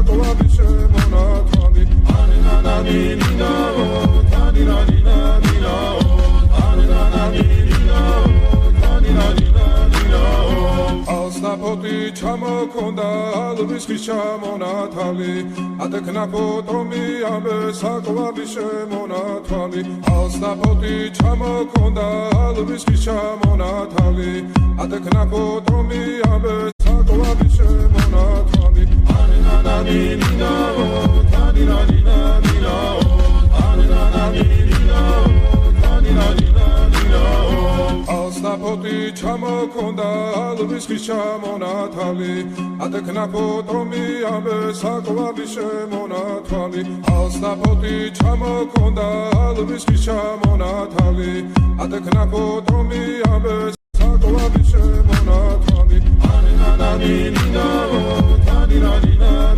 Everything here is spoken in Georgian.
საკვარი შემონათვალი ანანანინინაო თანინანინანინაო ანანანინინაო თანინანინანინაო ალსნაფოტი ჩამოქონდა ალვის ხის ჩამონათვალი ატექნა ფოტომი ამე საკვარი შემონათვალი ალსნაფოტი ჩამოქონდა ალვის ხის ჩამონათვალი ატექნა ფოტომი ამე საკვარი შემონათვალი ანანანინინაო თანინანინანინაო ანანანინინაო თანინანინანინაო ალსნაფოტი ჩამოქონდა ალვის ხის ჩამონათვალი ატექნა ფოტომი ამე საკვარი შემონათვალი ალსნაფოტი ჩამოქონდა ალვის ხის ჩამონათვალი ატექნა ფოტომი ამე საკვარი შემონათვალი ანანანინინაო თანინანინანინაო